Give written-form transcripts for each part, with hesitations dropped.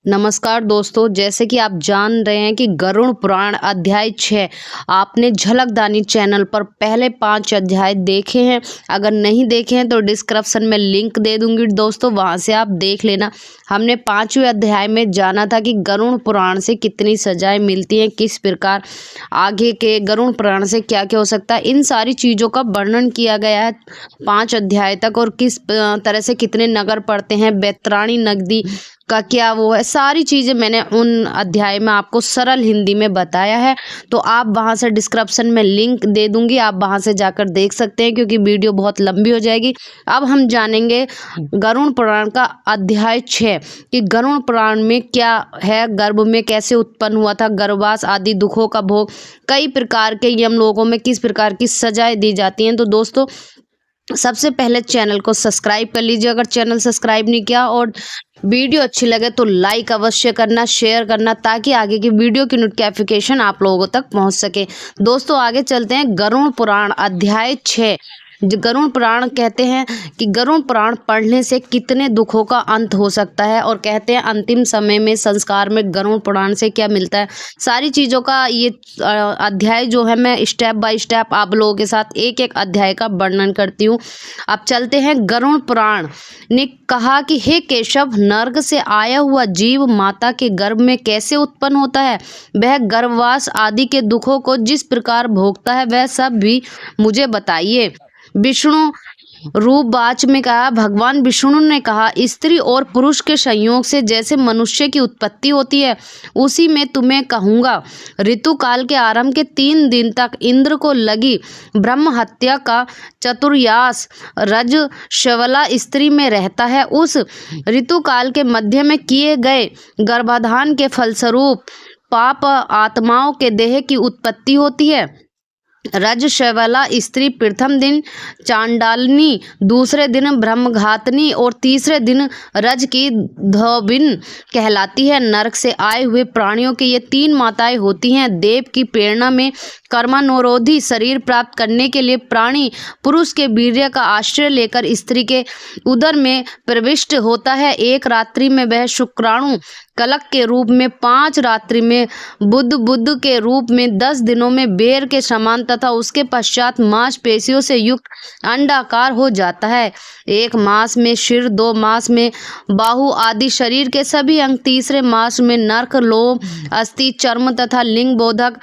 नमस्कार दोस्तों, जैसे कि आप जान रहे हैं कि गरुड़ पुराण अध्याय 6 आपने झलकदानी चैनल पर पहले 5 अध्याय देखे हैं। अगर नहीं देखे हैं तो डिस्क्रिप्शन में लिंक दे दूंगी दोस्तों, वहां से आप देख लेना। हमने 5वें अध्याय में जाना था कि गरुड़ पुराण से कितनी सजाएं मिलती हैं, किस प्रकार आगे के गरुड़ पुराण से क्या क्या हो सकता है, इन सारी चीज़ों का वर्णन किया गया है 5 अध्याय तक। और किस तरह से कितने नगर पड़ते हैं, बैतरानी नदी का क्या वो है, सारी चीज़ें मैंने उन अध्याय में आपको सरल हिंदी में बताया है। तो आप वहां से डिस्क्रिप्शन में लिंक दे दूंगी, आप वहां से जाकर देख सकते हैं, क्योंकि वीडियो बहुत लंबी हो जाएगी। अब हम जानेंगे गरुड़ पुराण का अध्याय 6 कि गरुड़ पुराण में क्या है, गर्भ में कैसे उत्पन्न हुआ था, गर्भवास आदि दुखों का भोग, कई प्रकार के यमलोकों में किस प्रकार की सजाएं दी जाती हैं। तो दोस्तों, सबसे पहले चैनल को सब्सक्राइब कर लीजिए अगर चैनल सब्सक्राइब नहीं किया, और वीडियो अच्छी लगे तो लाइक अवश्य करना, शेयर करना, ताकि आगे की वीडियो की नोटिफिकेशन आप लोगों तक पहुंच सके। दोस्तों, आगे चलते हैं। गरुड़ पुराण अध्याय 6। गरुड़ पुराण कहते हैं कि गरुड़ पुराण पढ़ने से कितने दुखों का अंत हो सकता है, और कहते हैं अंतिम समय में संस्कार में गरुड़ पुराण से क्या मिलता है। सारी चीज़ों का ये अध्याय जो है, मैं स्टेप बाय स्टेप आप लोगों के साथ एक एक अध्याय का वर्णन करती हूँ। अब चलते हैं। गरुड़ पुराण ने कहा कि हे केशव, नर्क से आया हुआ जीव माता के गर्भ में कैसे उत्पन्न होता है, वह गर्भवास आदि के दुखों को जिस प्रकार भोगता है, वह सब भी मुझे बताइए। विष्णु रूप वाच में कहा, भगवान विष्णु ने कहा, स्त्री और पुरुष के संयोग से जैसे मनुष्य की उत्पत्ति होती है, उसी में तुम्हें कहूँगा। ऋतु काल के आरंभ के 3 दिन तक इंद्र को लगी ब्रह्म हत्या का चतुर्यास रज शवला स्त्री में रहता है। उस ऋतु काल के मध्य में किए गए गर्भाधान के फलस्वरूप पाप आत्माओं के देह की उत्पत्ति होती है। रजस्वला स्त्री प्रथम दिन चांडालिनी, दूसरे दिन ब्रह्मघातनी और तीसरे दिन रज की धोबिन कहलाती है। नरक से आए हुए प्राणियों की ये 3 माताएं होती हैं। देव की प्रेरणा में कर्मानुरोधी शरीर प्राप्त करने के लिए प्राणी पुरुष के वीर्य का आश्रय लेकर स्त्री के उदर में प्रविष्ट होता है। एक रात्रि में वह शुक्राणु कलक के रूप में, 5 रात्रि में बुद्ध के रूप में, 10 दिनों में बेर के समान तथा उसके पश्चात मांसपेशियों से युक्त अंडाकार हो जाता है। 1 मास में सिर, 2 मास में बाहु आदि शरीर के सभी अंग, तीसरे मास में नर्क, लोम, अस्थि, चर्म तथा लिंग बोधक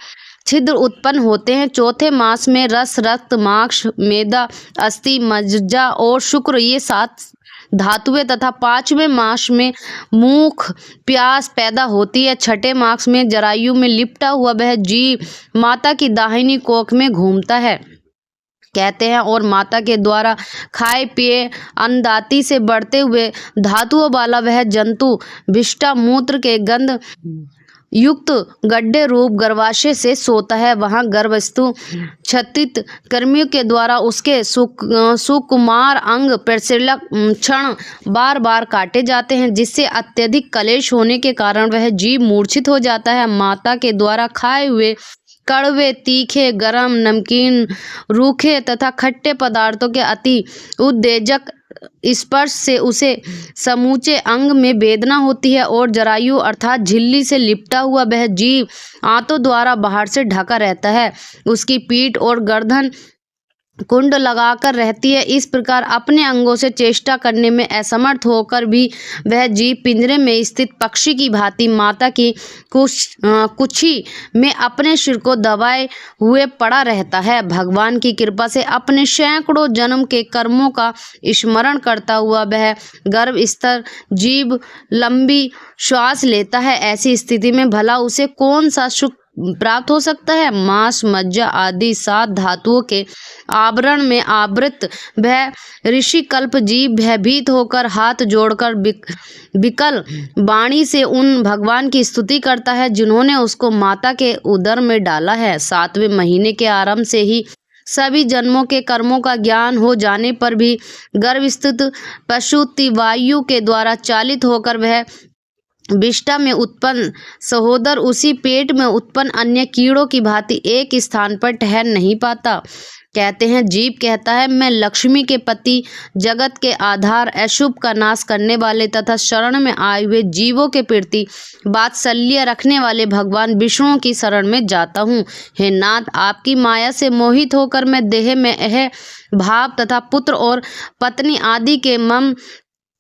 छिद्र उत्पन्न होते हैं। चौथे मास में रस, रक्त, मांस, मेदा, अस्थि, मज्जा और शुक्र, ये 7 धातुएं तथा 5वें मास में मुख प्यास पैदा होती है। 6ठे मास में जरायु में लिपटा हुआ वह जीव माता की दाहिनी कोख में घूमता है, कहते हैं, और माता के द्वारा खाए पिए अन्नदाती से बढ़ते हुए धातुओं वाला वह जंतु विष्टा मूत्र के गंध युक्त गड्ढे रूप गर्भाशय से सोता है। वहां गर्भस्थु क्षतित कर्मियों के द्वारा उसके सुकुमार अंग प्रशलक क्षण बार बार काटे जाते हैं, जिससे अत्यधिक कलेश होने के कारण वह जीव मूर्छित हो जाता है। माता के द्वारा खाए हुए कड़वे, तीखे, गरम, नमकीन, रूखे तथा खट्टे पदार्थों के अति उत्तेजक स्पर्श से उसे समूचे अंग में वेदना होती है, और जरायु अर्थात झिल्ली से लिपटा हुआ वह जीव आंतों द्वारा बाहर से ढका रहता है। उसकी पीठ और गर्दन कुंड लगाकर रहती है। इस प्रकार अपने अंगों से चेष्टा करने में असमर्थ होकर भी वह जीव पिंजरे में स्थित पक्षी की भांति माता की कुक्षी में अपने सिर को दबाए हुए पड़ा रहता है। भगवान की कृपा से अपने सैकड़ों जन्म के कर्मों का स्मरण करता हुआ वह गर्भस्थ जीव लंबी श्वास लेता है। ऐसी स्थिति में भला उसे कौन सा सुख प्राप्त हो सकता है। मांस, मज्जा आदि 7 धातुओं के आवरण में आवृत वह ऋषि कल्प जीव भयभीत होकर हाथ जोड़कर विकल वाणी से उन भगवान की स्तुति करता है, जिन्होंने उसको माता के उदर में डाला है। 7वें महीने के आरंभ से ही सभी जन्मों के कर्मों का ज्ञान हो जाने पर भी गर्भस्थित पशुति वायु के द्वारा चालित होकर वह विष्टा में उत्पन्न सहोदर उसी पेट में उत्पन्न अन्य कीड़ों की भांति एक स्थान पर ठहर नहीं पाता। कहते हैं, जीव कहता है, मैं लक्ष्मी के पति, जगत के आधार, अशुभ का नाश करने वाले तथा शरण में आए हुए जीवों के प्रति वात्सल्य रखने वाले भगवान विष्णु की शरण में जाता हूँ। हे नाथ, आपकी माया से मोहित होकर मैं देह में यह भाव तथा पुत्र और पत्नी आदि के मम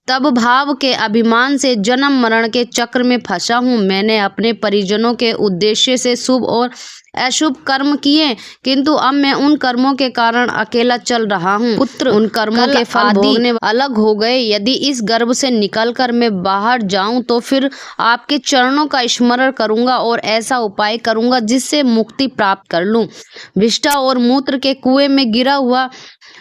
तब भाव के अभिमान से जन्म मरण के चक्र में फंसा हूँ। मैंने अपने परिजनों के उद्देश्य से शुभ और अशुभ कर्म किए, किंतु अब मैं उन कर्मों के कारण अकेला चल रहा हूँ। पुत्र, उन कर्मों के फल भोगने अलग हो गए। यदि इस गर्भ से निकलकर मैं बाहर जाऊं तो फिर आपके चरणों का स्मरण करूंगा और ऐसा उपाय करूंगा जिससे मुक्ति प्राप्त कर लूं। विष्ठा और मूत्र के कुएं में गिरा हुआ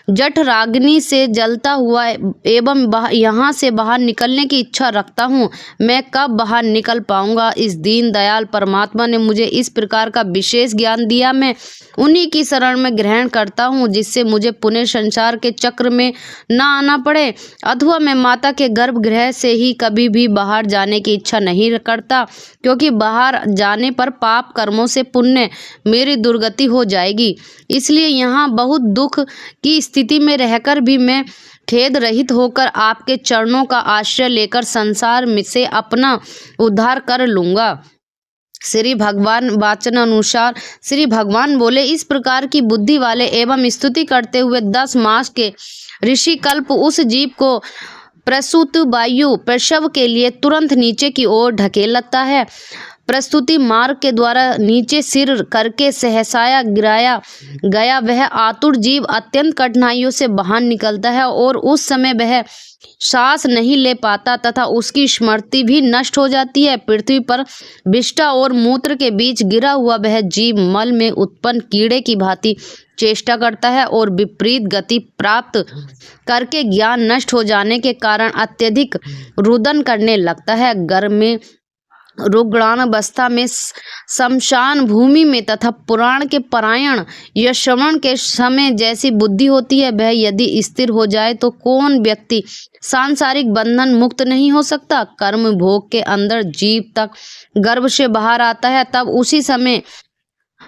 जठराग्नि से जलता हुआ एवं यहाँ से बाहर निकलने की इच्छा रखता हूँ। मैं कब बाहर निकल पाऊंगा? इस दीन दयाल परमात्मा ने मुझे इस प्रकार का विशेष ज्ञान दिया। मैं उन्हीं की शरण में ग्रहण करता हूँ जिससे मुझे पुनः संसार के चक्र में ना आना पड़े, अथवा मैं माता के गर्भगृह से ही कभी भी बाहर जाने की इच्छा नहीं करता, क्योंकि बाहर जाने पर पाप कर्मों से पुण्य मेरी दुर्गति हो जाएगी। इसलिए यहाँ बहुत दुख की स्थिति में रहकर भी मैं खेद रहित होकर आपके चरणों का आश्रय लेकर संसार में से अपना उद्धार कर लूंगा। श्री भगवान वाचन अनुसार श्री भगवान बोले, इस प्रकार की बुद्धि वाले एवं स्तुति करते हुए 10 मास के ऋषि कल्प उस जीव को प्रसूत वायु प्रसव के लिए तुरंत नीचे की ओर ढकेलता है। प्रस्तुति मार्ग के द्वारा नीचे सिर करके सहसाया गिराया गया वह आतुर जीव अत्यंत कठिनाइयों से बाहर निकलता है और उस समय वह सांस नहीं ले पाता तथा उसकी स्मृति भी नष्ट हो जाती है। पृथ्वी पर विष्ठा और मूत्र के बीच गिरा हुआ वह जीव मल में उत्पन्न कीड़े की भांति चेष्टा करता है और विपरीत गति प्राप्त करके ज्ञान नष्ट हो जाने के कारण अत्यधिक रुदन करने लगता है। गर्भ में रुग्णावस्था में शमशान भूमि में तथा पुराण के पारायण या श्रवण के समय जैसी बुद्धि होती है, वह यदि स्थिर हो जाए तो कौन व्यक्ति सांसारिक बंधन मुक्त नहीं हो सकता। कर्म भोग के अंदर जीव तक गर्भ से बाहर आता है, तब उसी समय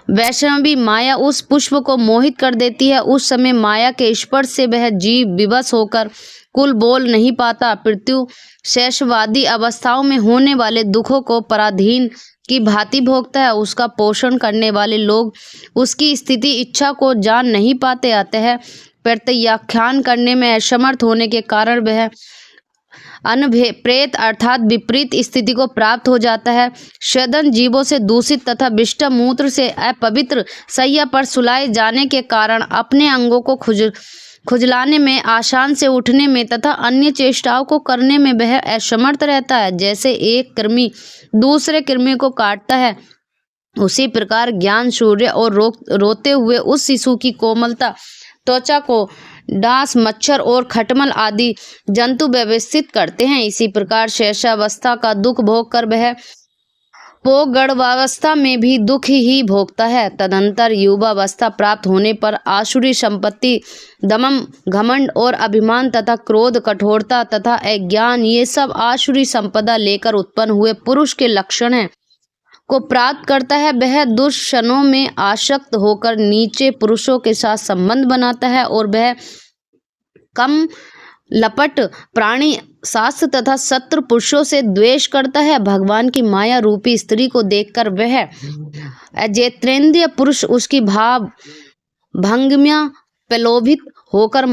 वैष्णवी माया उस पुष्प को मोहित कर देती है। उस समय माया के स्पर्श से वह जीव विवश होकर कुल बोल नहीं पाता। पृथ्वी शैशवादी अवस्थाओं में होने वाले दुखों को पराधीन की भांति भोगता है। उसका पोषण करने वाले लोग उसकी स्थिति इच्छा को जान नहीं पाते आते हैं। प्रत्याख्यान करने में असमर्थ होने के कारण वह अनभेप्रेत अर्थात विपरीत स्थिति को प्राप्त हो जाता है। शयदन जीवों से दूषित तथा विष्ट मूत्र से अपवित्र शैया पर सुलाए जाने के कारण अपने अंगों को खुजलाने में, आसान से उठने में तथा अन्य चेष्टाओं को करने में वह असमर्थ रहता है। जैसे एक कृमि दूसरे कृमि को काटता है, उसी प्रकार ज्ञान सूर्य और रोते हुए उस शिशु की कोमलता त्वचा को डांस, मच्छर और खटमल आदि जंतु व्यवस्थित करते हैं। इसी प्रकार शैशवावस्था का दुख भोग कर वह पौगड़ावस्था में भी दुख ही भोगता है। तदंतर युवावस्था प्राप्त होने पर आसुरी संपत्ति, दमम, घमंड और अभिमान तथा क्रोध, कठोरता तथा अज्ञान, ये सब आसुरी संपदा लेकर उत्पन्न हुए पुरुष के लक्षण हैं को प्राप्त करता है। वह दुष्क्षणों में आसक्त होकर नीचे पुरुषों के साथ संबंध बनाता है और वह कम लपट प्राणी शास्त्र तथा शत्रु पुरुषों से द्वेष करता है। भगवान की माया रूपी स्त्री को देखकर वह अजेत्रेंद्रिय पुरुष उसकी भाव भंगिमा प्रलोभित होकर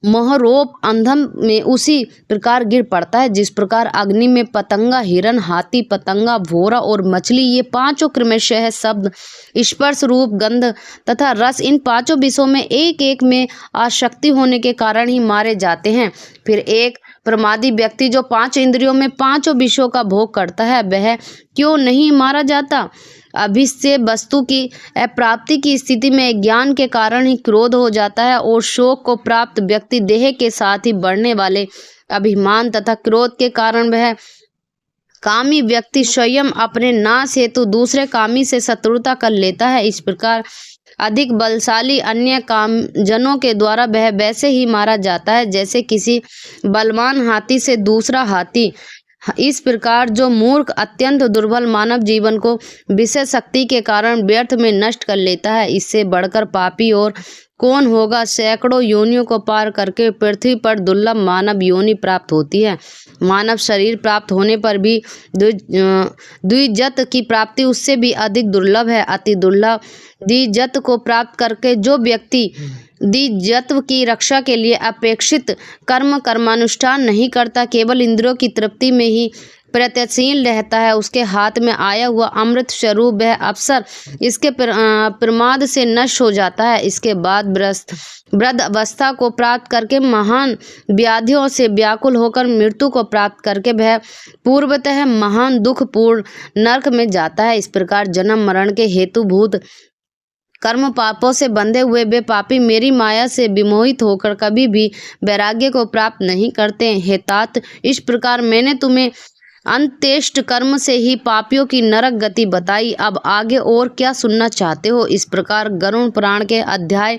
मोहरोप अंधम में उसी प्रकार गिर पड़ता है जिस प्रकार अग्नि में पतंगा, हिरण, हाथी, पतंगा, भोरा और मछली, ये पांचों क्रमशः शब्द, स्पर्श, रूप, गंध तथा रस, इन पांचों विषयों में एक एक में आसक्ति होने के कारण ही मारे जाते हैं। फिर एक प्रमादी व्यक्ति जो 5 इंद्रियों में पांचों विषयों का भोग करता है, वह क्यों नहीं मारा जाता? अभिष्य वस्तु की अप्राप्ति की स्थिति में ज्ञान के कारण ही क्रोध हो जाता है और शोक को प्राप्त व्यक्ति देह के साथ ही बढ़ने वाले अभिमान तथा क्रोध के कारण वह कामी व्यक्ति स्वयं अपने नाश हेतु दूसरे कामी से शत्रुता कर लेता है। इस प्रकार अधिक बलशाली अन्य कामजनों के द्वारा वह वैसे ही मारा जाता है जैसे किसी बलवान हाथी से दूसरा हाथी। इस प्रकार जो मूर्ख अत्यंत दुर्बल मानव जीवन को विषय शक्ति के कारण व्यर्थ में नष्ट कर लेता है, इससे बढ़कर पापी और कौन होगा। सैकड़ों योनियों को पार करके पृथ्वी पर दुर्लभ मानव योनि प्राप्त होती है। मानव शरीर प्राप्त होने पर भी द्विजत की प्राप्ति उससे भी अधिक दुर्लभ है, अति दुर्लभ। द्विजत को प्राप्त करके जो व्यक्ति द्विजत्व की रक्षा के लिए अपेक्षित कर्मानुष्ठान नहीं करता, केवल इंद्रियों की तृप्ति में ही प्रत्यक्षील रहता है, उसके हाथ में आया हुआ अमृत स्वरूप वह अवसर इसके प्रमाद से नष्ट हो जाता है। इसके बाद वृद्ध अवस्था को प्राप्त करके महान व्याधियों से व्याकुल होकर मृत्यु को प्राप्त करके वह पूर्वतः महान दुखपूर्ण नरक में जाता है। इस प्रकार जन्म मरण के हेतुभूत कर्म पापों से बंधे हुए वे पापी मेरी माया से विमोहित होकर कभी भी वैराग्य को प्राप्त नहीं करते। हे तात, इस प्रकार मैंने तुम्हें अंत्येष्ट कर्म से ही पापियों की नरक गति बताई। अब आगे और क्या सुनना चाहते हो। इस प्रकार गरुड़ पुराण के अध्याय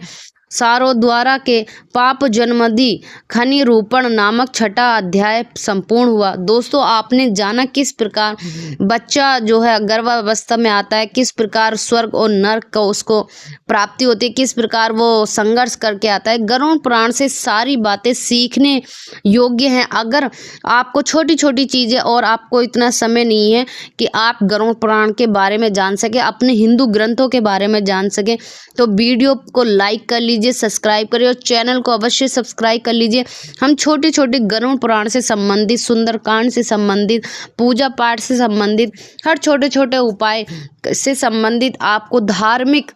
सारोद्वारा के पाप जन्मदि खनि रूपण नामक छठा अध्याय संपूर्ण हुआ। दोस्तों, आपने जाना किस प्रकार बच्चा जो है गर्भावस्था में आता है, किस प्रकार स्वर्ग और नरक को उसको प्राप्ति होती है, किस प्रकार वो संघर्ष करके आता है। गरुड़ पुराण से सारी बातें सीखने योग्य हैं। अगर आपको छोटी छोटी चीज़ें और आपको इतना समय नहीं है कि आप गरुड़ पुराण के बारे में जान सके, अपने हिंदू ग्रंथों के बारे में जान सके, तो वीडियो को लाइक कर लीजिए, सब्सक्राइब करिए और चैनल को अवश्य सब्सक्राइब कर लीजिए। हम छोटे छोटे गरुड़ पुराण से संबंधित, सुंदरकांड से संबंधित, पूजा पाठ से संबंधित, हर छोटे छोटे उपाय से संबंधित, आपको धार्मिक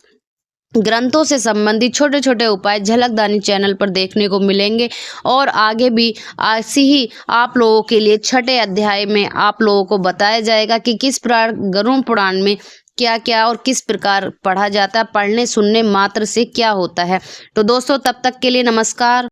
ग्रंथों से संबंधित छोटे छोटे उपाय झलकदानी चैनल पर देखने को मिलेंगे। और आगे भी ऐसी ही आप लोगों के लिए छठे अध्याय में आप लोगों को बताया जाएगा कि किस प्रकार गरुड़ पुराण में क्या क्या और किस प्रकार पढ़ा जाता है, पढ़ने सुनने मात्र से क्या होता है। तो दोस्तों, तब तक के लिए नमस्कार।